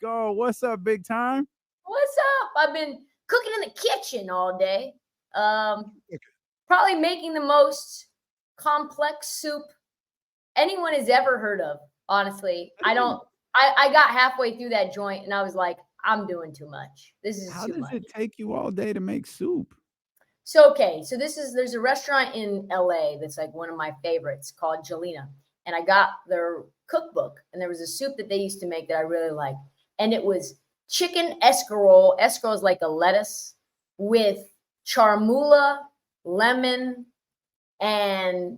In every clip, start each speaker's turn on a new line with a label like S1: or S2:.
S1: go. What's up, big time?
S2: What's up? I've been cooking in the kitchen all day. Probably making the most complex soup anyone has ever heard of. Honestly, I got halfway through that joint and I was like, I'm doing too much. This is
S1: How
S2: too
S1: does
S2: much.
S1: it take you all day to make soup?
S2: So there's a restaurant in LA that's like one of my favorites called Jelena. And I got their cookbook and there was a soup that they used to make that I really liked. And it was chicken escarole. Escarole is like a lettuce with charmula, lemon, and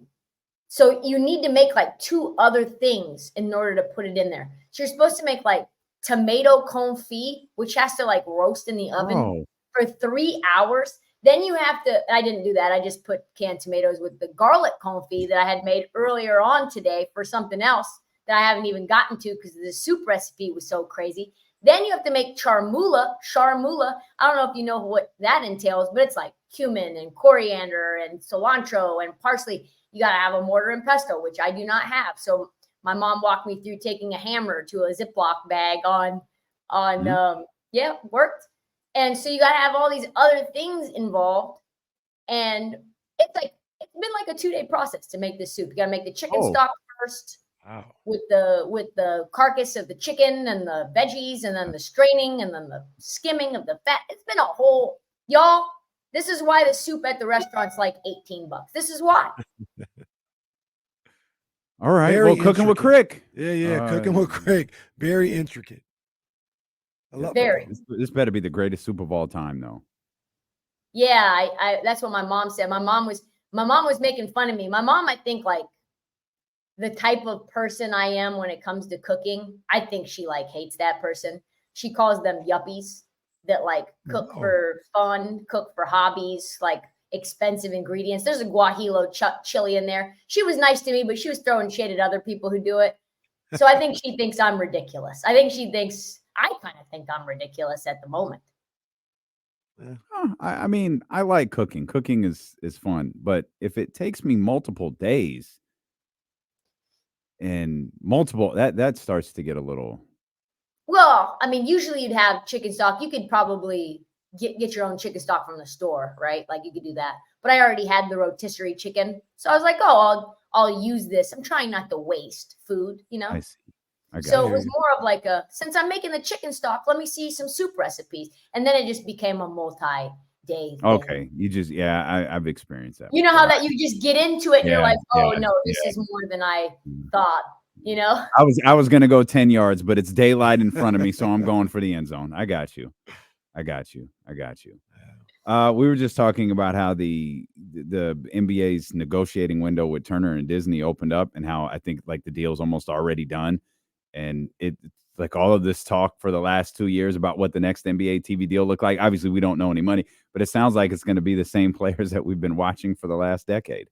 S2: so you need to make like two other things in order to put it in there. So you're supposed to make like tomato confit, which has to like roast in the oven for 3 hours. Then you have to, I didn't do that. I just put canned tomatoes with the garlic confit that I had made earlier on today for something else that I haven't even gotten to because the soup recipe was so crazy. Then you have to make charmula. I don't know if you know what that entails, but it's like cumin and coriander and cilantro and parsley. You got to have a mortar and pestle, which I do not have. So my mom walked me through taking a hammer to a Ziploc bag worked. And so you got to have all these other things involved. And it's been like a 2-day process to make this soup. You got to make the chicken stock first.
S1: Wow.
S2: With the carcass of the chicken and the veggies and then the straining and then the skimming of the fat. It's been a whole, y'all. This is why the soup at the restaurant's like $18. This is why.
S1: All right. Very cooking with Krick.
S3: Yeah. Cooking with Krick. Very intricate.
S2: I love it.
S1: This better be the greatest soup of all time, though.
S2: Yeah, I that's what my mom said. My mom was making fun of me. My mom, I think, like, the type of person I am when it comes to cooking, I think she like hates that person. She calls them yuppies that like cook for fun, cook for hobbies, like expensive ingredients. There's a guajillo chili in there. She was nice to me, but she was throwing shade at other people who do it. So I think she thinks I'm ridiculous. I kind of think I'm ridiculous at the moment.
S1: I mean, I like cooking. Cooking is fun, but if it takes me multiple days, and that starts to get a little.
S2: Well, I mean, usually you'd have chicken stock. You could probably get your own chicken stock from the store, right? Like you could do that. But I already had the rotisserie chicken, so I was like, I'll use this. I'm trying not to waste food, you know.
S1: I see.
S2: So it was more of like since I'm making the chicken stock, let me see some soup recipes, and then it just became a multi-day thing.
S1: Okay, I've experienced that.
S2: You know how that you just get into it and you're like, this is more than I thought, you know?
S1: I was going to go 10 yards, but it's daylight in front of me, so I'm going for the end zone. I got you. We were just talking about how the NBA's negotiating window with Turner and Disney opened up and how I think like the deal's almost already done. And it's like all of this talk for the last 2 years about what the next NBA TV deal look like. Obviously, we don't know any money, but it sounds like it's going to be the same players that we've been watching for the last decade.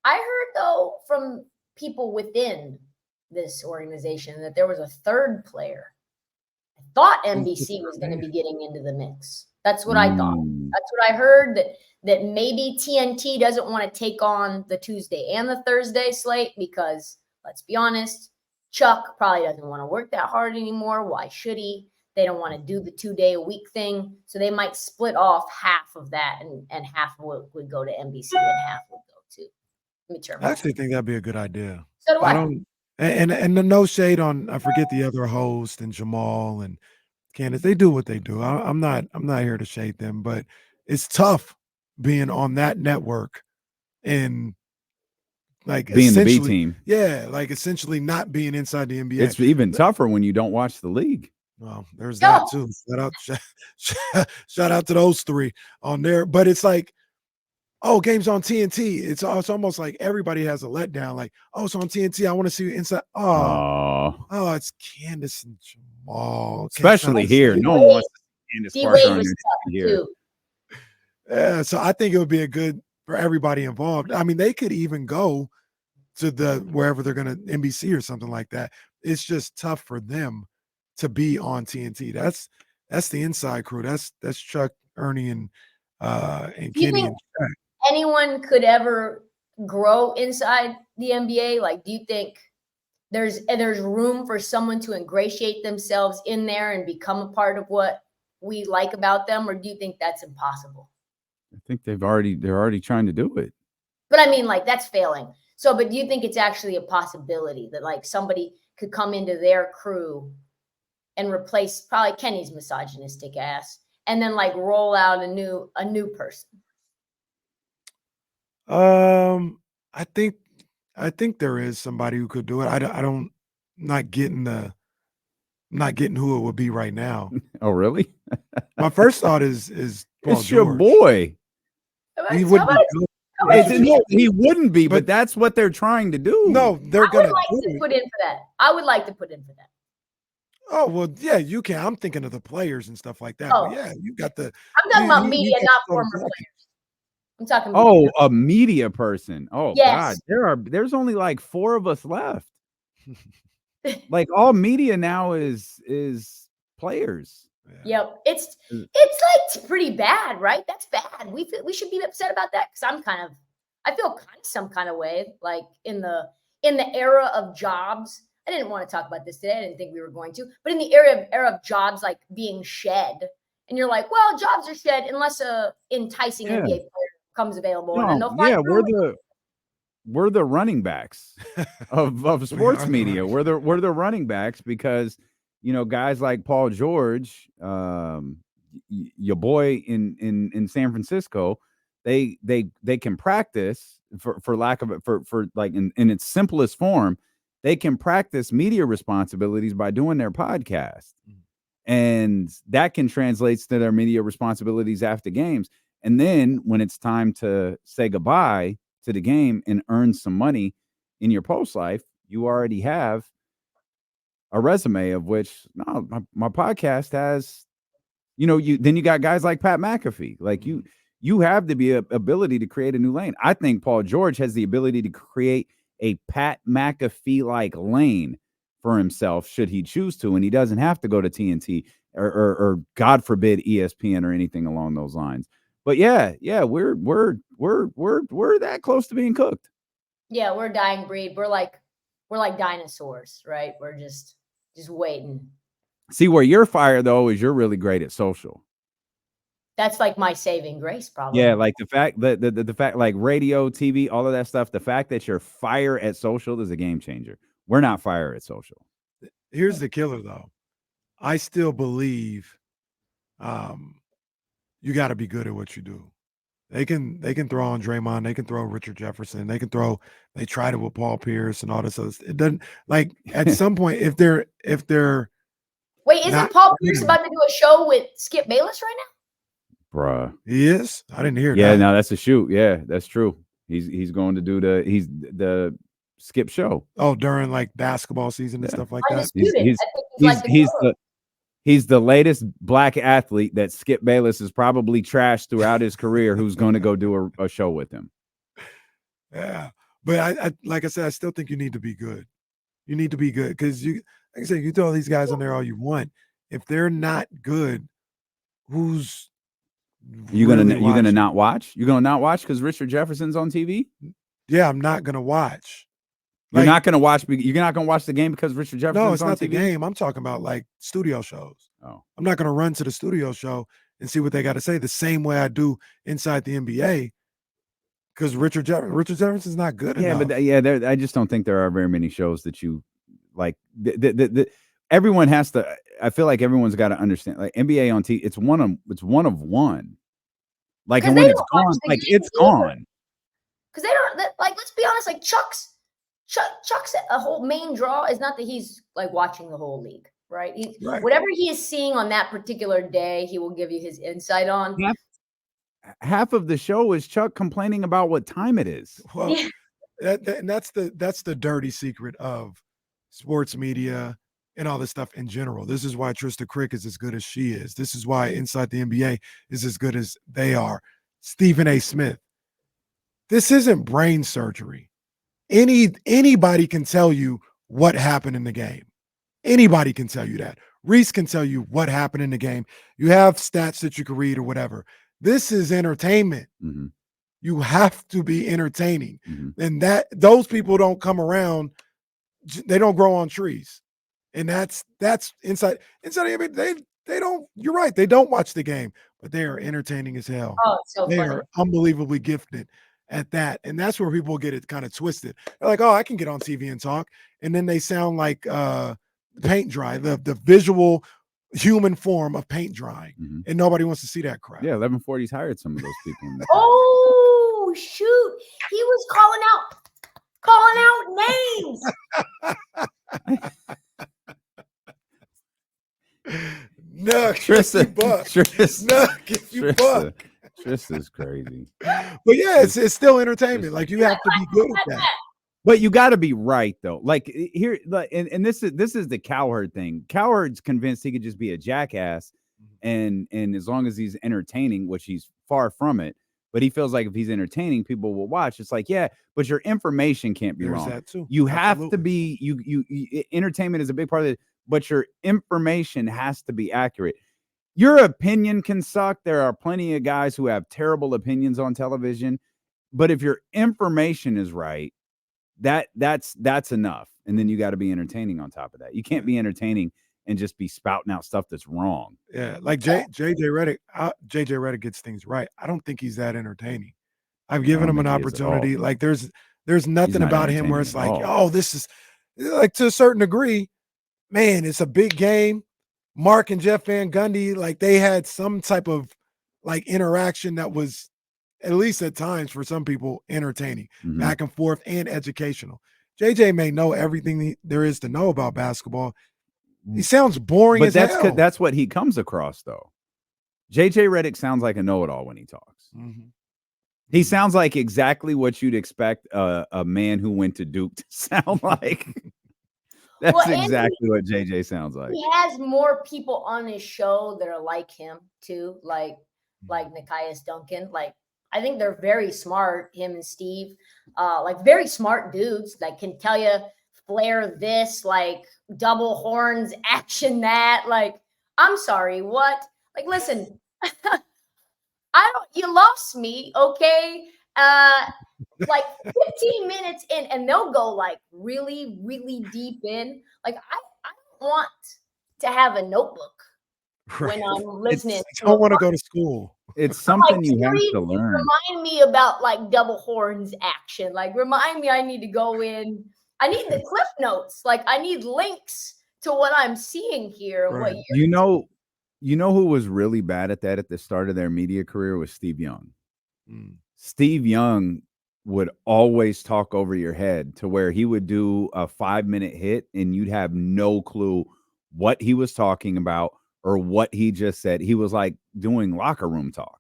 S2: I heard, though, from people within this organization that there was a third player. I thought NBC was going to be getting into the mix. That's what I thought. That's what I heard, that maybe TNT doesn't want to take on the Tuesday and the Thursday slate because, let's be honest, Chuck probably doesn't want to work that hard anymore. Why should he? They don't want to do the 2-day-a-week thing. So they might split off half of that and half of it would go to NBC and half would go to.
S3: I actually think that'd be a good idea.
S2: So do I.
S3: And no shade on, I forget the other host and Jamal and Candace. They do what they do. I'm not here to shade them, but it's tough being on that network and like
S1: being the B team.
S3: Yeah, like essentially not being inside the NBA.
S1: It's even tougher when you don't watch the league.
S3: Well, there's that too. Shout out to those three on there. But it's like, game's on TNT. It's almost like everybody has a letdown. Like, it's on TNT. I want to see you inside. It's Candace and Jamal.
S1: Especially here. No one wants to see Candace Parker on here.
S3: Yeah, so I think it would be a good for everybody involved. I mean, they could even go to wherever they're going to, NBC or something like that. It's just tough for them to be on TNT. That's the inside crew. That's Chuck, Ernie, and Kenny. And
S2: anyone could ever grow inside the NBA? Like, do you think there's room for someone to ingratiate themselves in there and become a part of what we like about them, or do you think that's impossible?
S1: I think they're already trying to do it.
S2: But I mean, like, that's failing. So, but do you think it's actually a possibility that like somebody could come into their crew and replace probably Kenny's misogynistic ass and then like roll out a new person?
S3: I think there is somebody who could do it. I don't not getting who it would be right now.
S1: Oh, really?
S3: My first thought is Paul
S1: It's your
S3: George.
S1: boy.
S3: He would be good.
S1: No, he wouldn't be, but that's what they're trying to do.
S3: No, they're
S2: I would
S3: gonna
S2: like
S3: do
S2: to
S3: it.
S2: put in for that. I would like to put in for that.
S3: Oh well, yeah, you can. I'm thinking of the players and stuff like that.
S2: Oh.
S3: But yeah, you got the.
S2: I'm talking about media,
S3: got
S2: not
S3: the total
S2: former
S3: package.
S2: players. I'm talking.
S1: Oh,
S2: media.
S1: a media person. Oh
S2: Yes.
S1: God, there's only like 4 of us left. Like all media now is players.
S3: Yeah.
S2: Yep. It's like pretty bad, right? That's bad. We should be upset about that because I feel kind of some kind of way, like in the era of jobs. I didn't want to talk about this today. I didn't think we were going to, but in the era of jobs like being shed, and you're like, well, jobs are shed unless a enticing NBA player comes available, and then they'll find
S1: we're the running backs of sports media. We're the running backs because guys like Paul George, your boy in San Francisco, they can practice for lack of it for like in its simplest form, they can practice media responsibilities by doing their podcast. And that can translate to their media responsibilities after games. And then when it's time to say goodbye to the game and earn some money in your post life, you already have a resume of which my podcast has, then you got guys like Pat McAfee. Like you have the ability to create a new lane. I think Paul George has the ability to create a Pat McAfee like lane for himself should he choose to, and he doesn't have to go to TNT or God forbid ESPN or anything along those lines. But yeah, we're that close to being cooked.
S2: Yeah, we're a dying breed. We're like dinosaurs, right? We're just waiting.
S1: See, where you're fire though is you're really great at social.
S2: That's like my saving grace, probably.
S1: Yeah, like the fact that the fact like radio, TV, all of that stuff. The fact that you're fire at social is a game changer. We're not fire at social.
S3: Here's the killer though. I still believe you got to be good at what you do. They can throw on Draymond, they can throw Richard Jefferson, they tried it with Paul Pierce and all this other stuff. It doesn't, like, at some point if they're
S2: Wait, isn't Paul Pierce about to do a show with Skip Bayless right now?
S1: Bruh.
S3: He is? I didn't hear that.
S1: Yeah, no, that's a shoot. Yeah, that's true. He's going to do the Skip show.
S3: Oh, during like basketball season and stuff like that.
S1: He's the latest black athlete that Skip Bayless has probably trashed throughout his career who's going to go do a show with him.
S3: Yeah. But I like I said, I still think you need to be good. You need to be good because like I said, you throw these guys on there all you want. If they're not good, who's
S1: you gonna not watch? You're gonna not watch because Richard Jefferson's on TV?
S3: Yeah, I'm not gonna watch.
S1: You're not gonna watch. You're not gonna watch the game because Richard Jefferson's
S3: no, it's
S1: on
S3: not
S1: TV?
S3: the game. I'm talking about like studio shows.
S1: Oh,
S3: I'm not gonna run to the studio show and see what they got to say the same way I do inside the NBA. Because Richard Jefferson's not good enough.
S1: But I just don't think there are very many shows that you like. Everyone has to. I feel like everyone's got to understand. Like NBA on TV, it's one of one. Like, and when it's gone, like it's gone.
S2: Because they don't like. Let's be honest. Like Chuck's a whole main draw is not that he's like watching the whole league, right?
S3: Right.
S2: Whatever he is seeing on that particular day, he will give you his insight on.
S1: Half of the show is Chuck complaining about what time it is.
S3: Well, and that's the dirty secret of sports media and all this stuff in general. This is why Trysta Krick is as good as she is. This is why Inside the NBA is as good as they are. Stephen A. Smith. This isn't brain surgery. Anybody can tell you what happened in the game. Anybody can tell you that. Reese can tell you what happened in the game. You have stats that you can read or whatever. This is entertainment.
S1: Mm-hmm.
S3: You have to be entertaining.
S1: Mm-hmm.
S3: And those people don't come around they don't grow on trees. And that's inside they don't, you're right, they don't watch the game, but they are entertaining as hell.
S2: Oh, it's so
S3: They
S2: funny.
S3: are unbelievably gifted at that. And that's where people get it kind of twisted. They're like, oh, I can get on TV and talk. And then they sound like paint dry, the visual human form of paint drying.
S1: Mhm.
S3: And nobody wants to see that crap.
S1: Yeah, 1140's hired some of those people. In the
S2: Oh shoot! He was calling out names.
S3: Nuck,
S1: Trysta,
S3: if you buck.
S1: Trysta,
S3: Nuck, if you buck.
S1: Trysta's crazy.
S3: But yeah, it's still entertainment. Like you have to be good at that.
S1: But you got to be right though. Like here, and this is the Cowherd thing. Cowherd's convinced he could just be a jackass, and as long as he's entertaining, which he's far from it. But he feels like if he's entertaining, people will watch. It's like, yeah, but your information can't be wrong.
S3: That too.
S1: You
S3: Absolutely.
S1: have to be you. Entertainment is a big part of it, but your information has to be accurate. Your opinion can suck. There are plenty of guys who have terrible opinions on television, but if your information is right, that's enough. And then you got to be entertaining on top of that. You can't be entertaining and just be spouting out stuff that's wrong.
S3: Yeah, like JJ Redick gets things right. I don't think he's that entertaining. I've given him an opportunity. Like there's nothing about him where it's like, oh, this is like, to a certain degree, man, it's a big game. Mark and Jeff Van Gundy, like they had some type of like interaction that was, at least at times for some people, entertaining, back and forth and educational. JJ may know everything there is to know about basketball. He sounds boring as hell.
S1: But that's what he comes across, though. JJ Redick sounds like a know-it-all when he talks. He sounds like exactly what you'd expect a man who went to Duke to sound like. That's exactly what JJ sounds like.
S2: He has more people on his show that are like him too, like Nikias Duncan. Like I think they're very smart, him and Steve, like very smart dudes. Like can tell you flare this, like double horns, action that. Like I'm sorry, what? Like listen, you lost me, okay? Like 15 minutes in, and they'll go like really, really deep in. Like I don't want to have a notebook when I'm listening.
S3: I don't want to go to school.
S1: It's something you have to learn.
S2: Remind me about like double horns action. Like remind me I need to go in. I need the cliff notes. Like I need links to what I'm seeing here.
S3: Right.
S2: What
S1: You know who was really bad at that at the start of their media career was Steve Young. Steve Young would always talk over your head to where he would do a 5-minute hit and you'd have no clue what he was talking about or what he just said. He was like doing locker room talk,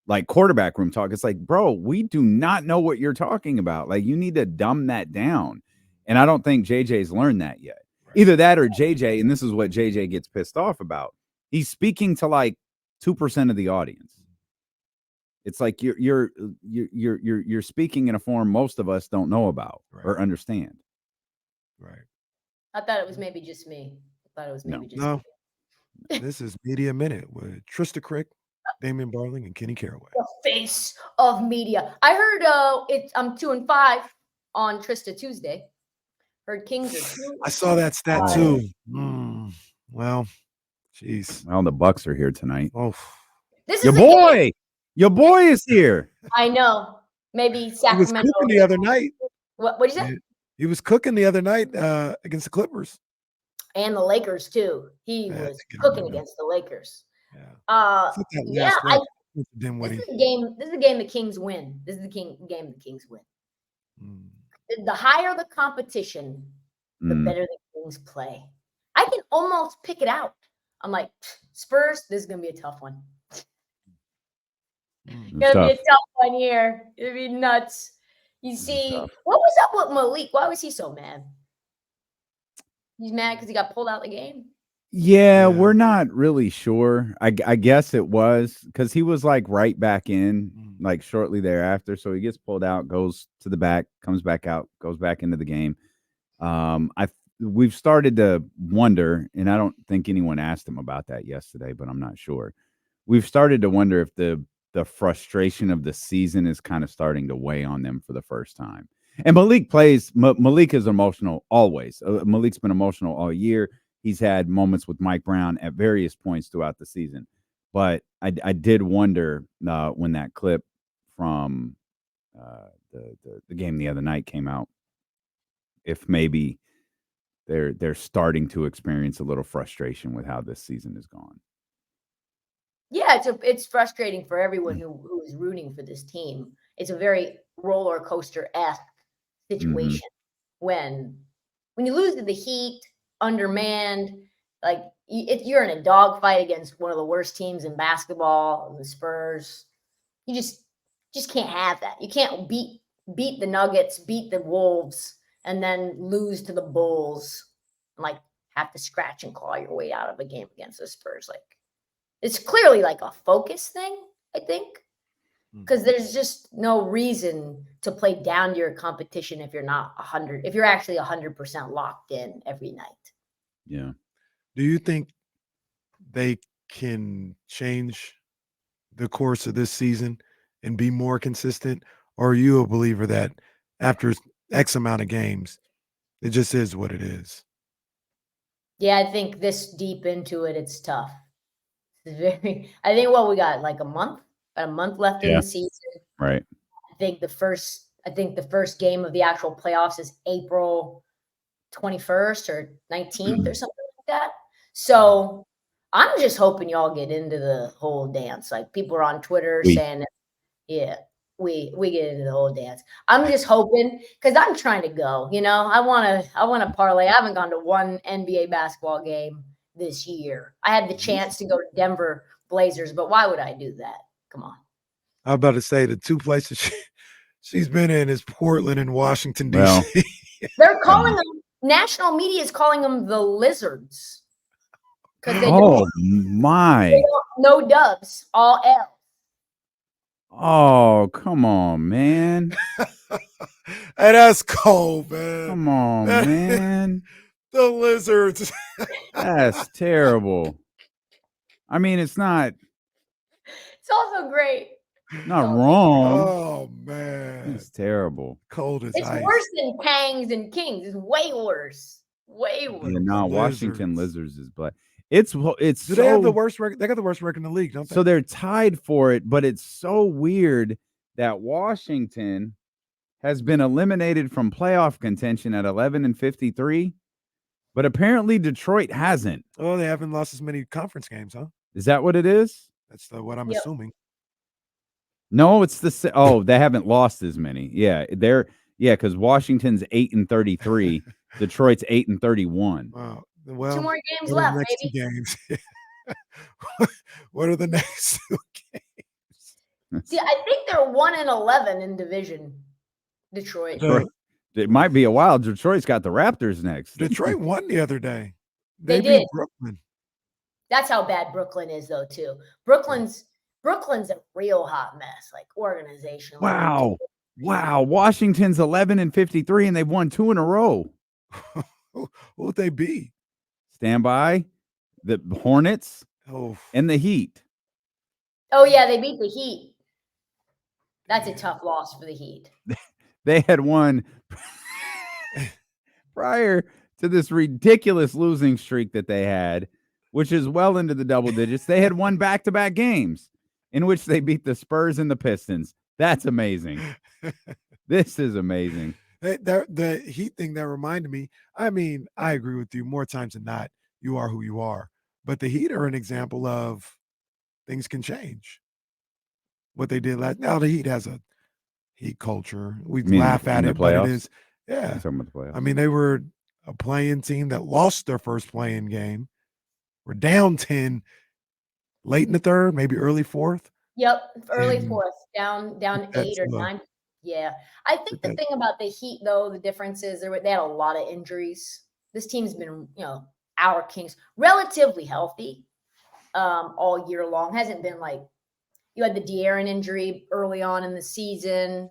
S1: like quarterback room talk. It's like, bro, we do not know what you're talking about. Like you need to dumb that down. And I don't think JJ's learned that yet. Right. Either that or JJ, and this is what JJ gets pissed off about. He's speaking to like 2% of the audience. It's like you're speaking in a form most of us don't know about or understand.
S3: Right.
S2: I thought it was maybe just me.
S3: No. This is Media Minute with Trysta Krick, Damian Barling, and Kenny Caraway.
S2: The face of media. I heard I'm 2-5 on Trysta Tuesday. Heard Kings are 2.
S3: I saw that stat too. Well, jeez.
S1: Well, the Bucks are here tonight.
S3: Oh,
S2: this
S1: your
S2: is
S1: boy. Your boy is here.
S2: I know. Maybe Sacramento.
S3: He was cooking the other night.
S2: What did you say?
S3: He was cooking the other night against the Clippers.
S2: And the Lakers too. He was cooking against the Lakers.
S3: Yeah.
S2: This is a game the Kings win. This is the game the Kings win. The higher the competition, the better the Kings play. I can almost pick it out. I'm like, Spurs, this is gonna be a tough one. Gonna be a tough one here. It'd be nuts. You see, what was up with Malik? Why was he so mad? He's mad because he got pulled out of the game.
S1: Yeah, we're not really sure. I guess it was because he was like right back in, like shortly thereafter. So he gets pulled out, goes to the back, comes back out, goes back into the game. We've started to wonder, and I don't think anyone asked him about that yesterday, but I'm not sure. We've started to wonder if the frustration of the season is kind of starting to weigh on them for the first time. And Malik is emotional always. Malik's been emotional all year. He's had moments with Mike Brown at various points throughout the season. But I did wonder when that clip from the game the other night came out, if maybe they're starting to experience a little frustration with how this season has gone.
S2: Yeah, it's frustrating for everyone who is rooting for this team. It's a very roller coaster-esque situation when you lose to the Heat, undermanned, like you're in a dogfight against one of the worst teams in basketball, the Spurs. You just can't have that. You can't beat the Nuggets, beat the Wolves, and then lose to the Bulls, and like have to scratch and claw your way out of a game against the Spurs. Like, it's clearly like a focus thing, I think, because there's just no reason to play down to your competition if you're not 100, if you're actually 100% locked in every night.
S1: Yeah.
S3: Do you think they can change the course of this season and be more consistent? Or are you a believer that after X amount of games, it just is what it is?
S2: Yeah, I think this deep into it, it's tough. I think we got like about a month left in the season.
S1: Right.
S2: I think the first game of the actual playoffs is April 21st or 19th or something like that. So I'm just hoping y'all get into the whole dance. Like, people are on Twitter saying, yeah, we get into the whole dance. I'm just hoping, because I'm trying to go, I want to parlay. I haven't gone to one NBA basketball game this year. I had the chance to go to Denver Blazers, but why would I do that? Come on.
S3: I was about to say the two places she's been in is Portland and Washington, D.C.
S1: Well,
S2: they're calling them, national media is calling them the Lizards. Because they no dubs, all L.
S1: Oh, come on, man.
S3: Hey, that's cold, man.
S1: Come on, man.
S3: The Lizards.
S1: That's terrible. I mean, it's not.
S2: It's also great.
S1: Not wrong.
S3: Oh, man.
S1: It's terrible.
S3: Cold as
S2: it's
S3: ice.
S2: It's worse than Pangs and Kings. It's way worse. Way worse.
S1: Yeah, no, Washington Lizards is black. It's
S3: Do they have the worst record? They got the worst record in the league, don't they?
S1: So they're tied for it, but it's so weird that Washington has been eliminated from playoff contention at 11-53, but apparently Detroit hasn't.
S3: Oh, they haven't lost as many conference games, huh?
S1: Is that what it is?
S3: That's what I'm assuming.
S1: No, it's they haven't lost as many. Yeah, because Washington's 8-33, Detroit's 8-31.
S3: Wow. Well,
S2: 2 more games left,
S3: next
S2: baby.
S3: 2 games? What are the next 2 games?
S2: See, I think they're 1-11 in division. Detroit.
S1: It might be a while. Detroit's got the Raptors next.
S3: Detroit won the other day.
S2: They
S3: beat
S2: did.
S3: Brooklyn.
S2: That's how bad Brooklyn is, though, too. Brooklyn's a real hot mess, like organization.
S1: Wow. Washington's 11-53, and they've won 2 in a row.
S3: Who would they be?
S1: Stand by. The Hornets and the Heat.
S2: Oh, yeah, they beat the Heat. That's a tough loss for the Heat.
S1: They had won prior to this ridiculous losing streak that they had, which is well into the double digits. They had won back-to-back games in which they beat the Spurs and the Pistons. That's amazing. This is amazing.
S3: The Heat thing that reminded me, I mean, I agree with you more times than not. You are who you are. But the Heat are an example of things can change. What they did now, the Heat has a Heat culture. We laugh at it, but it is. Yeah. I mean, they were a play-in team that lost their first play-in game. We're down 10 late in the third, maybe early fourth.
S2: Yep, early fourth, down 8 or 9. Yeah. I think the thing about the Heat, though, the difference is they had a lot of injuries. This team's been, our Kings, relatively healthy all year long. Hasn't been like, you had the De'Aaron injury early on in the season.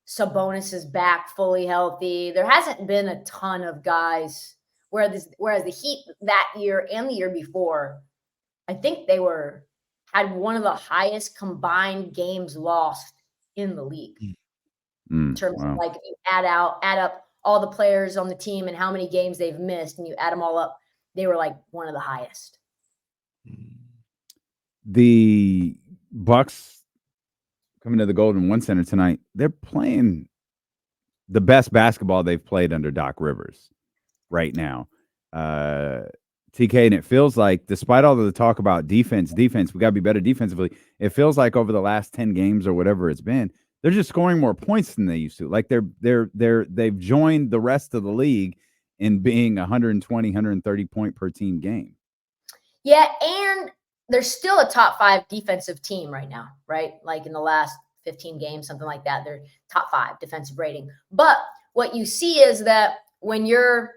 S2: Sabonis is back fully healthy. There hasn't been a ton of guys, whereas the Heat that year and the year before, I think they had one of the highest combined games lost in the league. in terms of
S1: Wow.
S2: like if you add up all the players on the team and how many games they've missed, and you add them all up, they were like one of the highest.
S1: The Bucks coming to the Golden One Center tonight. They're playing the best basketball they've played under Doc Rivers right now. TK, and it feels like, despite all of the talk about defense, we got to be better defensively. It feels like over the last 10 games or whatever it's been, they're just scoring more points than they used to. Like they've joined the rest of the league in being 120, 130 point per team game.
S2: Yeah, and they're still a top 5 defensive team right now, right? Like in the last 15 games, something like that. They're top 5 defensive rating. But what you see is that when you're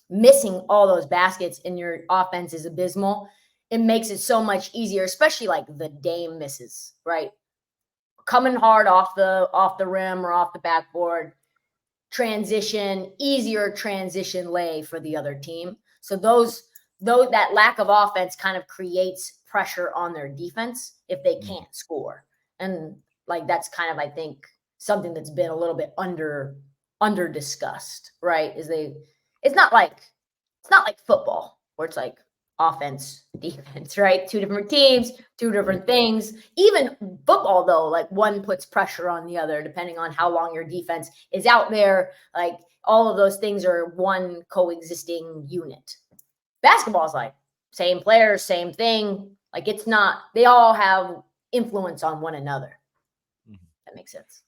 S2: missing all those baskets and your offense is abysmal, it makes it so much easier, especially like the Dame misses, right? Coming hard off the rim or off the backboard, easier transition lay for the other team. So that lack of offense kind of creates pressure on their defense if they can't score. And like that's kind of, I think, something that's been a little bit under discussed, right? It's not like football where it's like offense, defense, right? 2 different teams, 2 different things. Even football, though, like one puts pressure on the other depending on how long your defense is out there. Like all of those things are one coexisting unit. Basketball is like same players, same thing. Like it's not, they all have influence on one another. That makes sense.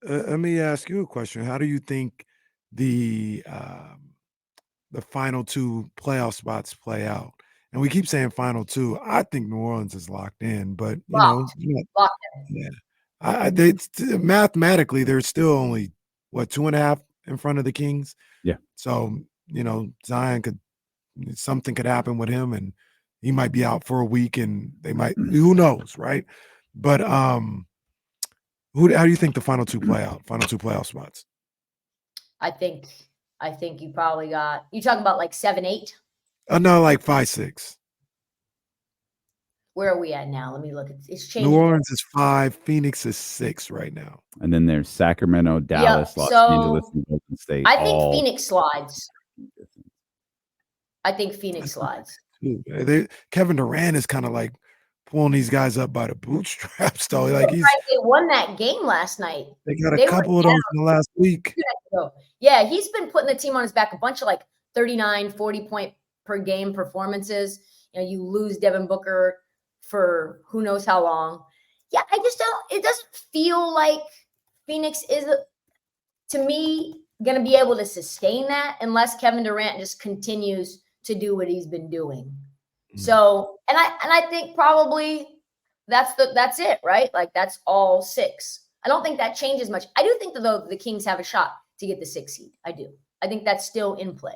S3: Let me ask you a question. How do you think the final 2 playoff spots play out? And we keep saying final 2. I think New Orleans is locked in, but
S2: Locked in.
S3: yeah, they mathematically they're still only 2.5 in front of the Kings.
S1: Yeah.
S3: So Zion something could happen with him, and he might be out for a week, and they might. Who knows, right? But how do you think the final 2 play out? Final 2 playoff spots.
S2: I think you probably got, you talking about like 7, 8?
S3: No, like 5, 6.
S2: Where are we at now? Let me look. It's changing.
S3: New Orleans is 5. Phoenix is 6 right now.
S1: And then there's Sacramento, Dallas, Los Angeles, and Golden State.
S2: I think Phoenix slides.
S3: Kevin Durant is kind of like pulling these guys up by the bootstraps, though. Like
S2: they won that game last night.
S3: They got a couple of those in the last week.
S2: Yeah, he's been putting the team on his back, a bunch of like 39, 40 point per game performances. You lose Devin Booker for who knows how long. Yeah, it doesn't feel like Phoenix is, to me, going to be able to sustain that unless Kevin Durant just continues to do what he's been doing. So, and I think probably that's it, right? Like that's all 6. I don't think that changes much. I do think that though the Kings have a shot to get the 6th seed. I do. I think that's still in play.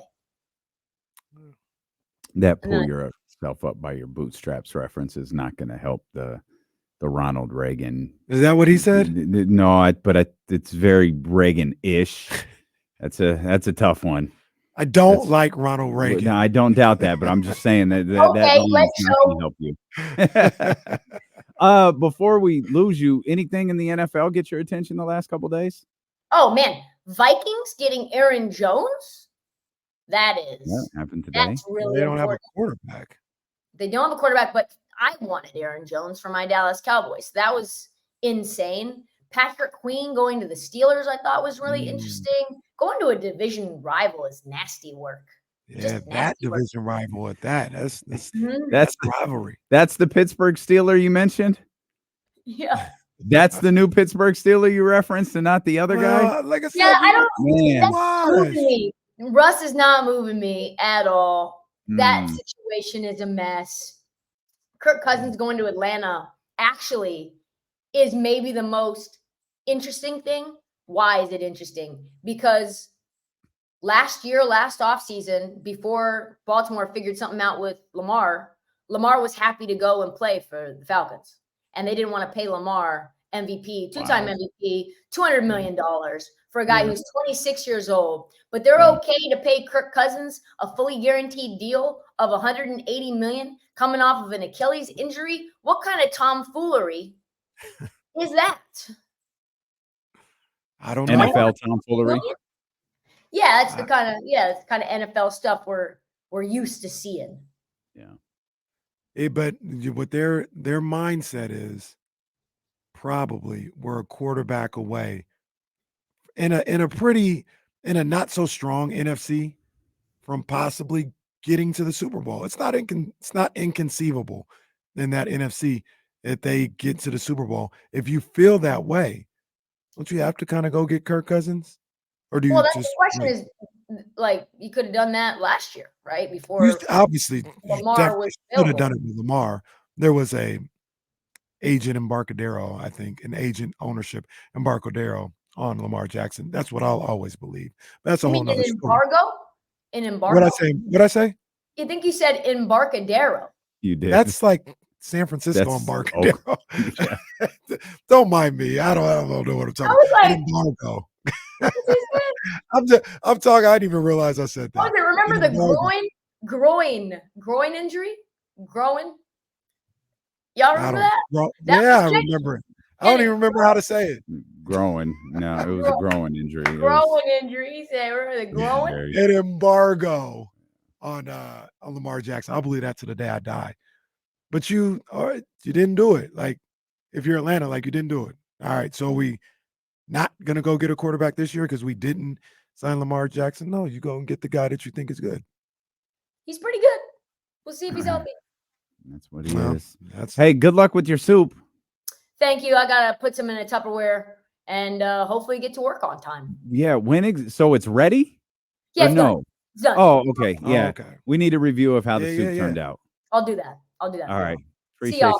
S1: That pull yourself up by your bootstraps reference is not going to help the Ronald Reagan.
S3: Is that what he said?
S1: No, but it's very Reagan-ish. That's a tough one.
S3: I don't like Ronald Reagan.
S1: No, I don't doubt that, but I'm just saying that
S2: okay,
S1: that's not going to help you. Before we lose you, anything in the NFL get your attention the last couple of days?
S2: Oh man, Vikings getting Aaron Jones. That
S1: happened today.
S2: That's really
S3: they don't
S2: important.
S3: have a quarterback.
S2: They don't have a quarterback, but I wanted Aaron Jones for my Dallas Cowboys. That was insane. Patrick Queen going to the Steelers, I thought was really interesting. Going to a division rival is nasty work.
S3: Yeah, that division rival at that.
S1: That's
S3: rivalry.
S1: That's the Pittsburgh Steeler you mentioned?
S2: Yeah.
S1: That's the new Pittsburgh Steeler you referenced and not the other guy?
S3: Like I said,
S2: I don't that's moving me. Russ is not moving me at all. That situation is a mess. Kirk Cousins going to Atlanta actually is maybe the most interesting thing. Why is it interesting? Because last offseason, before Baltimore figured something out with Lamar was happy to go and play for the Falcons. And they didn't want to pay Lamar MVP, two-time MVP, $200 million for a guy who's 26 years old. But they're okay to pay Kirk Cousins a fully guaranteed deal of $180 million coming off of an Achilles injury. What kind of tomfoolery is that?
S3: I don't know.
S1: NFL tomfoolery.
S2: Yeah, that's the kind of NFL stuff we're used to seeing.
S1: Yeah.
S3: But what their mindset is, probably we're a quarterback away in a not so strong NFC from possibly getting to the Super Bowl. It's not inconceivable in that NFC that they get to the Super Bowl. If you feel that way, don't you have to kind of go get Kirk Cousins? Or do you
S2: Well, that's
S3: just
S2: the question
S3: wait?
S2: is, like, you could have done that last year, right?
S3: You
S2: Before
S3: obviously
S2: Lamar
S3: definitely
S2: was
S3: should have
S2: available.
S3: done it with Lamar. There was a agent Embarcadero, I think, an agent ownership Embarcadero on Lamar Jackson. That's what I'll always believe. That's a
S2: You
S3: whole
S2: mean an
S3: nother story.
S2: embargo? An
S3: What
S2: embargo?
S3: I say? What I say?
S2: You think you said Embarcadero?
S1: You did.
S3: That's like San Francisco
S1: That's
S3: Embarcadero.
S1: yeah.
S3: Don't mind me. I don't know what I'm
S2: I
S3: talking
S2: was
S3: about.
S2: like,
S3: An embargo.
S2: what's his name?
S3: I'm talking. I didn't even realize I said
S2: What
S3: that.
S2: was it? Remember
S3: An
S2: the
S3: embargo.
S2: groin injury? Growing? Y'all remember that? That
S3: Yeah, I
S2: was
S3: remember it. I don't even remember how to say it.
S1: Growing. No, it was a growing injury.
S2: growing injury. He said, remember the growing?
S3: An embargo on Lamar Jackson. I'll believe that to the day I die. But you didn't do it. Like, if you're Atlanta, like, you didn't do it. All right, so we not gonna go get a quarterback this year because we didn't sign Lamar Jackson. No, you go and get the guy that you think is good.
S2: He's pretty good. We'll see if he's healthy.
S1: That's what he
S3: Well,
S1: is.
S3: that's
S1: Hey, good luck with your soup.
S2: Thank you. I gotta put some in a Tupperware and hopefully get to work on time.
S1: Yeah. So it's ready?
S2: Yeah,
S1: Or
S2: it's
S1: no?
S2: done. It's done.
S1: Oh, okay.
S3: Oh,
S1: Yeah.
S3: okay.
S1: We need a review of how the
S3: Yeah,
S1: soup
S3: yeah,
S1: turned
S3: yeah.
S1: out.
S2: I'll do that. I'll do that.
S1: All right.
S2: See
S1: Appreciate
S2: y'all.
S1: you.